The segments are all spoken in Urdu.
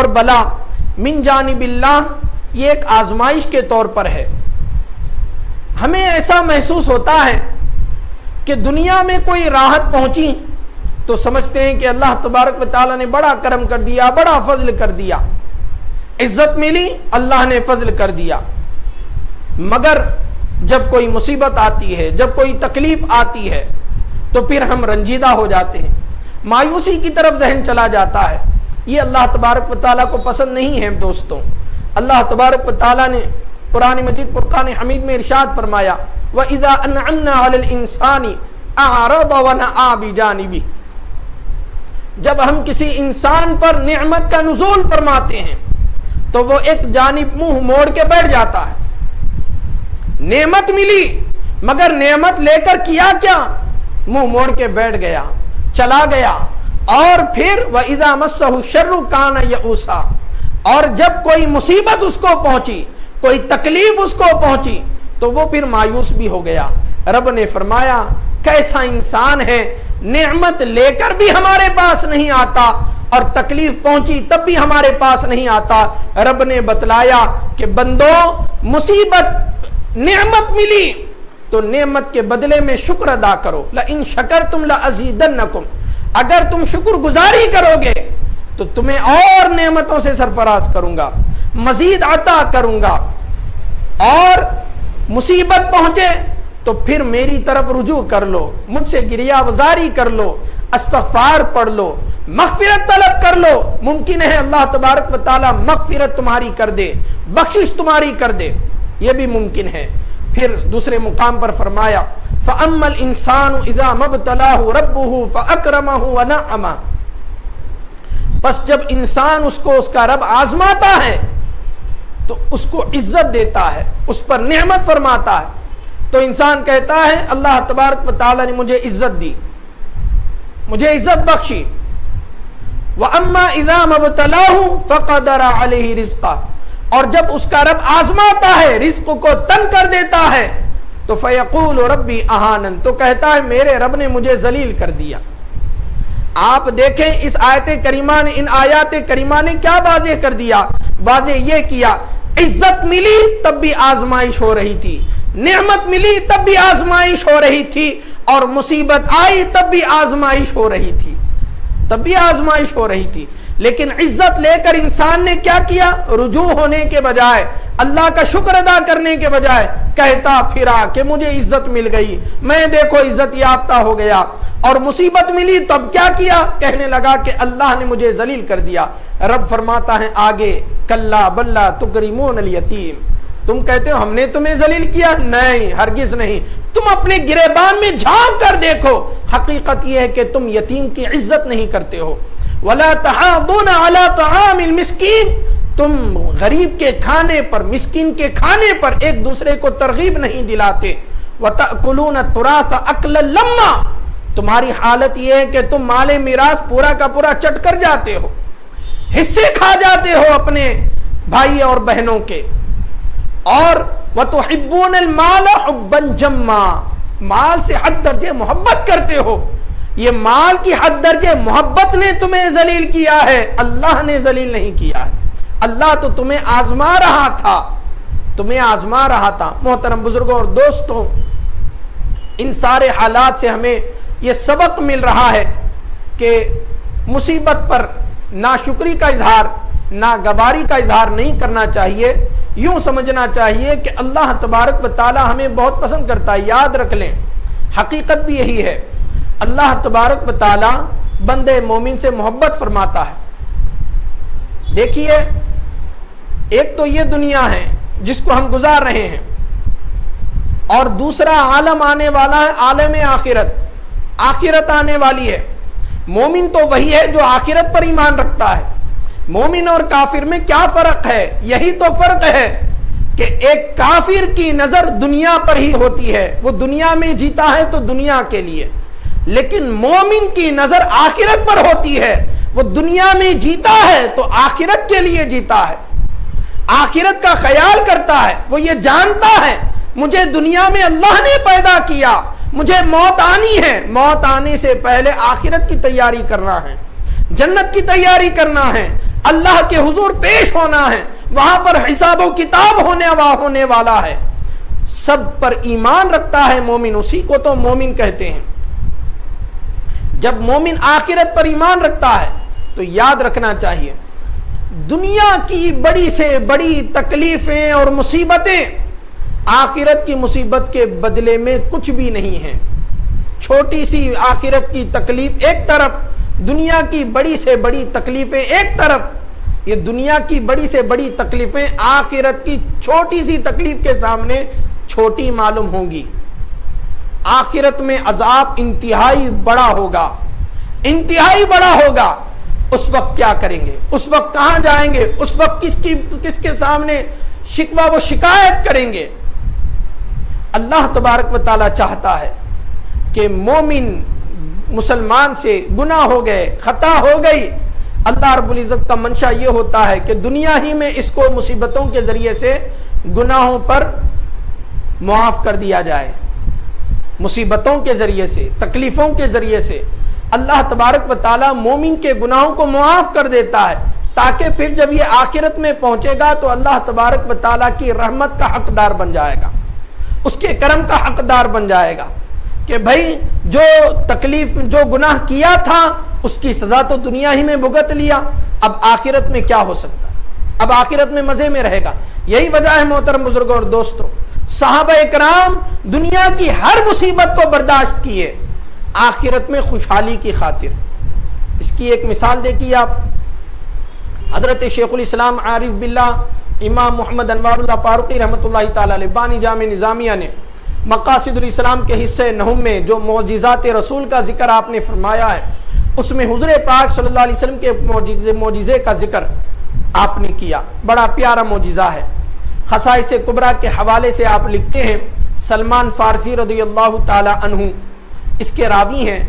اور بلا من جانب اللہ، یہ ایک آزمائش کے طور پر ہے۔ ہمیں ایسا محسوس ہوتا ہے کہ دنیا میں کوئی راحت پہنچی تو سمجھتے ہیں کہ اللہ تبارک و تعالیٰ نے بڑا کرم کر دیا، بڑا فضل کر دیا، عزت ملی اللہ نے فضل کر دیا۔ مگر جب کوئی مصیبت آتی ہے، جب کوئی تکلیف آتی ہے تو پھر ہم رنجیدہ ہو جاتے ہیں، مایوسی کی طرف ذہن چلا جاتا ہے۔ یہ اللہ تبارک و تعالیٰ کو پسند نہیں ہے دوستوں۔ اللہ تبارک و تعالیٰ نے قرآن مجید فرقان حمید میں ارشاد فرمایا وَإِذَا أَنْعَمْنَا عَلَى الْإِنسَانِ أَعْرَضَ وَنَأَىٰ بِجَانِبِهِ، جب ہم کسی انسان پر نعمت کا نزول فرماتے ہیں تو وہ ایک جانب منہ موڑ کے بیٹھ جاتا ہے۔ نعمت ملی مگر نعمت لے کر کیا کیا؟ منہ موڑ کے بیٹھ گیا، چلا گیا۔ اور پھر وَإِذَا مَسَّهُ الشَّرُّ كَانَ يَئُوسًا، اور جب کوئی مصیبت اس کو پہنچی، کوئی تکلیف اس کو پہنچی تو وہ پھر مایوس بھی ہو گیا۔ رب نے فرمایا کیسا انسان ہے، نعمت لے کر بھی ہمارے پاس نہیں آتا اور تکلیف پہنچی تب بھی ہمارے پاس نہیں آتا۔ رب نے بتلایا کہ بندو، مصیبت نعمت ملی تو نعمت کے بدلے میں شکر ادا کرو۔ لَإِن شَكَرْتُمْ لَأَزِيدَنَّكُمْ، اگر تم شکر گزاری کرو گے تو تمہیں اور نعمتوں سے سرفراز کروں گا، مزید عطا کروں گا۔ اور مصیبت پہنچے تو پھر میری طرف رجوع کر لو، مجھ سے گریہ وزاری کر لو، استغفار پڑھ لو، مغفرت طلب کر لو۔ ممکن ہے اللہ تبارک و تعالی مغفرت تمہاری کر دے، بخشش تمہاری کر دے، یہ بھی ممکن ہے۔ پھر دوسرے مقام پر فرمایا فَأَمَّا الْإِنسَانُ إِذَا مَبْتَلَاهُ رَبُّهُ فَأَكْرَمَهُ وَنَعَّمَهُ، بس جب انسان اس کو اس کا رب آزماتا ہے تو اس کو عزت دیتا ہے، اس پر نعمت فرماتا ہے، تو انسان کہتا ہے اللہ تبارک و تعالی نے مجھے عزت دی، مجھے عزت بخشی۔ وَأَمَّا إِذَا مَبْتَلَاهُ فَقَدَرَ عَلَيْهِ رِزْقَهُ، اور جب اس کا رب آزماتا ہے، رزق کو تنگ کر دیتا ہے تو فَيَقُولُ رَبِّي أَهَانَنِ، تو کہتا ہے میرے رب نے مجھے ذلیل کر دیا۔ آپ دیکھیں اس آیت کریمہ نے، ان آیات کریمہ نے کیا واضح کر دیا؟ واضح یہ کیا عزت ملی تب بھی آزمائش ہو رہی تھی، نعمت ملی تب بھی آزمائش ہو رہی تھی، اور مصیبت آئی تب بھی آزمائش ہو رہی تھی، تب بھی آزمائش ہو رہی تھی۔ لیکن عزت لے کر انسان نے کیا کیا؟ رجوع ہونے کے بجائے، اللہ کا شکر ادا کرنے کے بجائے کہتا پھرا کہ مجھے عزت مل گئی، میں دیکھو عزت یافتہ ہو گیا۔ اور مصیبت ملی تب کیا کیا؟ کہنے لگا کہ اللہ نے مجھے ذلیل کر دیا۔ رب فرماتا ہے آگے کلا بلا تکرمون الیتیم، تم کہتے ہو ہم نے تمہیں ذلیل کیا، نہیں ہرگز نہیں، تم اپنے گریبان میں جھانک کر دیکھو، حقیقت یہ ہے کہ تم یتیم کی عزت نہیں کرتے ہو۔ ولا تحاضون علی طعام المسکین، تم غریب کے کھانے پر، مسکین کے کھانے پر ایک دوسرے کو ترغیب نہیں دلاتے۔ وتأکلون التراث اکلا لما، تمہاری حالت یہ ہے کہ تم مال میراث پورا کا پورا چٹ کر جاتے ہو، حصے کھا جاتے ہو اپنے بھائی اور بہنوں کے۔ اور وتحبون المال حبا جما، مال سے حد درجے محبت کرتے ہو۔ یہ مال کی حد درجے محبت نے تمہیں ذلیل کیا ہے، اللہ نے ذلیل نہیں کیا ہے۔ اللہ تو تمہیں آزما رہا تھا، تمہیں آزما رہا تھا۔ محترم بزرگوں اور دوستوں، ان سارے حالات سے ہمیں یہ سبق مل رہا ہے کہ مصیبت پر ناشکری کا اظہار، ناگواری کا اظہار نہیں کرنا چاہیے، یوں سمجھنا چاہیے کہ اللہ تبارک و تعالی ہمیں بہت پسند کرتا ہے۔ یاد رکھ لیں حقیقت بھی یہی ہے، اللہ تبارک و تعالی بندے مومن سے محبت فرماتا ہے۔ دیکھیے ایک تو یہ دنیا ہے جس کو ہم گزار رہے ہیں، اور دوسرا عالم آنے والا ہے، عالم آخرت، آخرت آنے والی ہے۔ مومن تو وہی ہے جو آخرت پر ایمان رکھتا ہے۔ مومن اور کافر میں کیا فرق ہے؟ یہی تو فرق ہے کہ ایک کافر کی نظر دنیا پر ہی ہوتی ہے، وہ دنیا میں جیتا ہے تو دنیا کے لیے، لیکن مومن کی نظر آخرت پر ہوتی ہے، وہ دنیا میں جیتا ہے تو آخرت کے لیے جیتا ہے، آخرت کا خیال کرتا ہے، وہ یہ جانتا ہے مجھے دنیا میں اللہ نے پیدا کیا، مجھے موت آنی ہے، موت آنے سے پہلے آخرت کی تیاری کرنا ہے۔ جنت کی تیاری کرنا ہے، اللہ کے حضور پیش ہونا ہے، وہاں پر حساب و کتاب ہونے والا ہے، سب پر ایمان رکھتا ہے مومن، اسی کو تو مومن کہتے ہیں۔ جب مومن آخرت پر ایمان رکھتا ہے تو یاد رکھنا چاہیے دنیا کی بڑی سے بڑی تکلیفیں اور مصیبتیں آخرت کی مصیبت کے بدلے میں کچھ بھی نہیں ہیں۔ چھوٹی سی آخرت کی تکلیف ایک طرف، دنیا کی بڑی سے بڑی تکلیفیں ایک طرف، یہ دنیا کی بڑی سے بڑی تکلیفیں آخرت کی چھوٹی سی تکلیف کے سامنے چھوٹی معلوم ہوں گی۔ آخرت میں عذاب انتہائی بڑا ہوگا، انتہائی بڑا ہوگا۔ اس وقت کیا کریں گے؟ اس وقت کہاں جائیں گے؟ اس وقت کس کے سامنے شکوہ و شکایت کریں گے؟ اللہ تبارک و تعالی چاہتا ہے کہ مومن مسلمان سے گناہ ہو گئے، خطا ہو گئی، اللہ رب العزت کا منشا یہ ہوتا ہے کہ دنیا ہی میں اس کو مصیبتوں کے ذریعے سے گناہوں پر معاف کر دیا جائے، مصیبتوں کے ذریعے سے، تکلیفوں کے ذریعے سے اللہ تبارک و تعالی مومن کے گناہوں کو معاف کر دیتا ہے، تاکہ پھر جب یہ آخرت میں پہنچے گا تو اللہ تبارک و تعالی کی رحمت کا حقدار بن جائے گا، اس کے کرم کا حقدار بن جائے گا کہ بھائی جو تکلیف، جو گناہ کیا تھا اس کی سزا تو دنیا ہی میں بھگت لیا، اب آخرت میں کیا ہو سکتا ہے؟ اب آخرت میں مزے میں رہے گا۔ یہی وجہ ہے محترم بزرگوں اور دوستوں، صحابہ اکرام دنیا کی ہر مصیبت کو برداشت کیے آخرت میں خوشحالی کی خاطر۔ اس کی ایک مثال دیکھیے آپ، حضرت شیخ الاسلام عارف باللہ امام محمد انوار اللہ فاروقی رحمۃ اللہ تعالی علیہ بانی جامع نظامیہ نے مقاصد الاسلام کے حصے نہم میں جو معجزات رسول کا ذکر آپ نے فرمایا ہے، اس میں حضور پاک صلی اللہ علیہ وسلم کے معجزے کا ذکر آپ نے کیا، بڑا پیارا معجزہ ہے۔ خصائص کبریٰ کے حوالے سے آپ لکھتے ہیں، سلمان فارسی رضی اللہ تعالی عنہ اس کے راوی ہیں،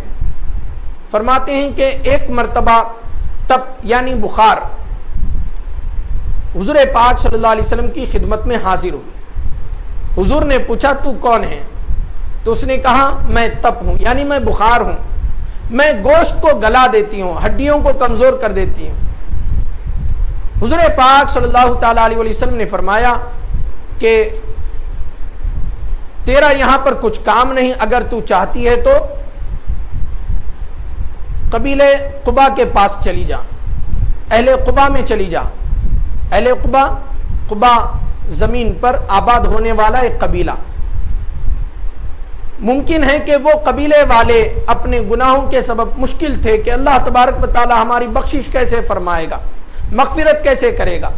فرماتے ہیں کہ ایک مرتبہ تپ یعنی بخار حضور پاک صلی اللہ علیہ وسلم کی خدمت میں حاضر ہوئی۔ حضور نے پوچھا تو کون ہے؟ تو اس نے کہا میں تپ ہوں، یعنی میں بخار ہوں، میں گوشت کو گلا دیتی ہوں، ہڈیوں کو کمزور کر دیتی ہوں۔ حضور پاک صلی اللہ تعالی علیہ وسلم نے فرمایا کہ تیرا یہاں پر کچھ کام نہیں، اگر تو چاہتی ہے تو قبیلے قبا کے پاس چلی جا، اہل قبا میں چلی جا۔ اہل قبا زمین پر آباد ہونے والا ایک قبیلہ، ممکن ہے کہ وہ قبیلے والے اپنے گناہوں کے سبب مشکل تھے کہ اللہ تبارک و تعالی ہماری بخشش کیسے فرمائے گا، مغفرت کیسے کرے گا،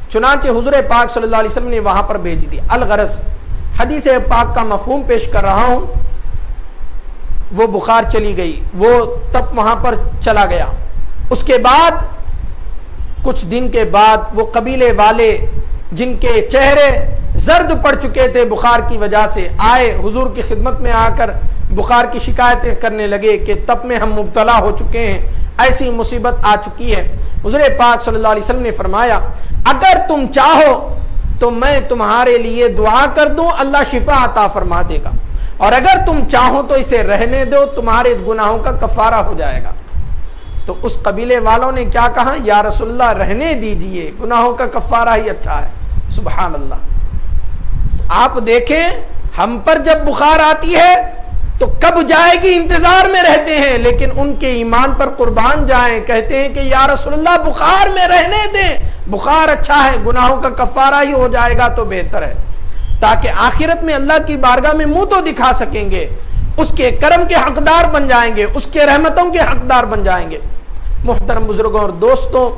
چنانچہ حضور پاک صلی اللہ علیہ وسلم نے وہاں پر بھیج دی۔ الغرض حدیث پاک کا مفہوم پیش کر رہا ہوں، وہ بخار چلی گئی، وہ تپ وہاں پر چلا گیا۔ اس کے بعد کچھ دن کے بعد وہ قبیلے والے جن کے چہرے زرد پڑ چکے تھے بخار کی وجہ سے، آئے حضور کی خدمت میں آ کر بخار کی شکایتیں کرنے لگے کہ تپ میں ہم مبتلا ہو چکے ہیں، ایسی مصیبت آ چکی ہے۔ حضور پاک صلی اللہ علیہ وسلم نے فرمایا اگر تم چاہو تو میں تمہارے لیے دعا کر دوں، اللہ شفا عطا فرما دے گا، اور اگر تم چاہو تو اسے رہنے دو، تمہارے گناہوں کا کفارہ ہو جائے گا۔ تو اس قبیلے والوں نے کیا کہا؟ یا رسول اللہ رہنے دیجئے، گناہوں کا کفارہ ہی اچھا ہے۔ سبحان اللہ۔ تو آپ دیکھیں ہم پر جب بخار آتی ہے تو کب جائے گی انتظار میں رہتے ہیں، لیکن ان کے ایمان پر قربان جائیں، کہتے ہیں کہ یا رسول اللہ بخار میں رہنے دیں، بخار اچھا ہے، گناہوں کا کفارہ ہی ہو جائے گا تو بہتر ہے، تاکہ آخرت میں اللہ کی بارگاہ میں منہ تو دکھا سکیں گے، اس کے کرم کے حقدار بن جائیں گے، اس کے رحمتوں کے حقدار بن جائیں گے۔ محترم بزرگوں اور دوستوں،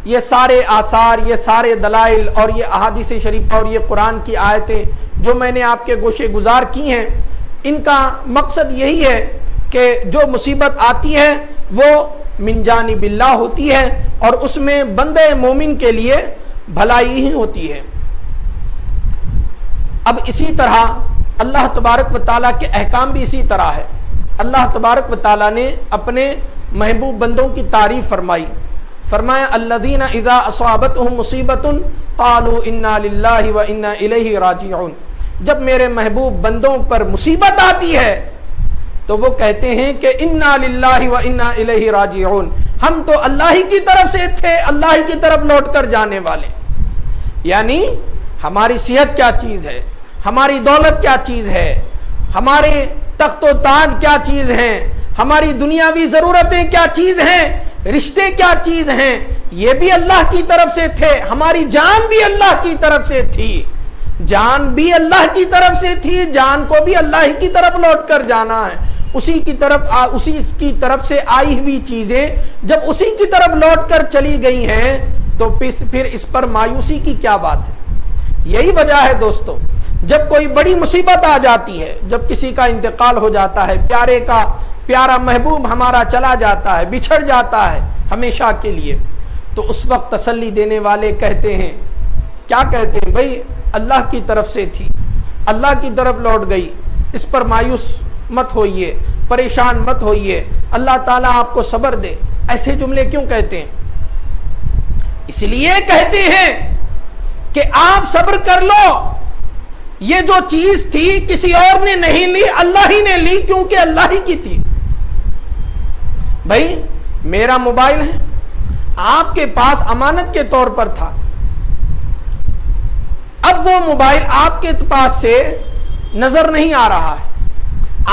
یہ سارے آثار، یہ سارے دلائل اور یہ احادیث شریفہ اور یہ قرآن کی آیتیں جو میں نے آپ کے گوشے گزار کی ہیں، ان کا مقصد یہی ہے کہ جو مصیبت آتی ہے وہ من جانب اللہ ہوتی ہے، اور اس میں بندے مومن کے لیے بھلائی ہی ہوتی ہے۔ اب اسی طرح اللہ تبارک و تعالیٰ کے احکام بھی اسی طرح ہے۔ اللہ تبارک و تعالیٰ نے اپنے محبوب بندوں کی تعریف فرمائی، فرمایا الذین اذا اصابتهم مصیبت قالوا انا للہ و انا الیہ راجعون۔ جب میرے محبوب بندوں پر مصیبت آتی ہے تو وہ کہتے ہیں کہ انا للہ و انا الیہ راجعون، ہم تو اللہ ہی کی طرف سے تھے، اللہ ہی کی طرف لوٹ کر جانے والے. یعنی ہماری صحت کیا چیز ہے، ہماری دولت کیا چیز ہے، ہمارے تخت و تاج کیا چیز ہیں، ہماری دنیاوی ضرورتیں کیا چیز ہیں، رشتے کیا چیز ہیں، یہ بھی اللہ کی طرف سے تھے. ہماری جان بھی اللہ کی طرف سے تھی، جان بھی اللہ کی طرف سے تھی، جان کو بھی اللہ ہی کی طرف لوٹ کر جانا ہے. اسی کی طرف سے آئی ہوئی چیزیں جب اسی کی طرف لوٹ کر چلی گئی ہیں تو پھر اس پر مایوسی کی کیا بات ہے. یہی وجہ ہے دوستو، جب کوئی بڑی مصیبت آ جاتی ہے، جب کسی کا انتقال ہو جاتا ہے، پیارا محبوب ہمارا چلا جاتا ہے، بچھڑ جاتا ہے ہمیشہ کے لیے، تو اس وقت تسلی دینے والے کہتے ہیں، کیا کہتے ہیں؟ بھائی اللہ کی طرف سے تھی، اللہ کی طرف لوٹ گئی، اس پر مایوس مت ہوئیے، پریشان مت ہوئیے، اللہ تعالیٰ آپ کو صبر دے. ایسے جملے کیوں کہتے ہیں؟ اس لیے کہتے ہیں کہ آپ صبر کر لو، یہ جو چیز تھی کسی اور نے نہیں لی، اللہ ہی نے لی، کیونکہ اللہ ہی کی تھی. بھائی میرا موبائل ہے، آپ کے پاس امانت کے طور پر تھا، اب وہ موبائل آپ کے پاس سے نظر نہیں آ رہا ہے،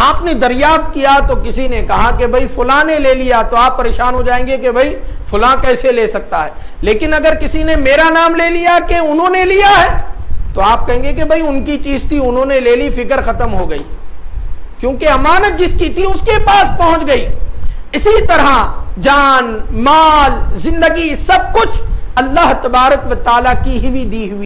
آپ نے دریافت کیا تو کسی نے کہا کہ بھائی فلاں نے لے لیا، تو آپ پریشان ہو جائیں گے کہ بھائی فلاں کیسے لے سکتا ہے. لیکن اگر کسی نے میرا نام لے لیا کہ انہوں نے لیا ہے تو آپ کہیں گے کہ بھائی ان کی چیز تھی، انہوں نے لے لی، فکر ختم ہو گئی، کیونکہ امانت جس کی تھی اس کے پاس پہنچ گئی. اسی طرح جان، مال، زندگی، سب کچھ اللہ تبارک و تعالیٰ کی ہی دی ہوئی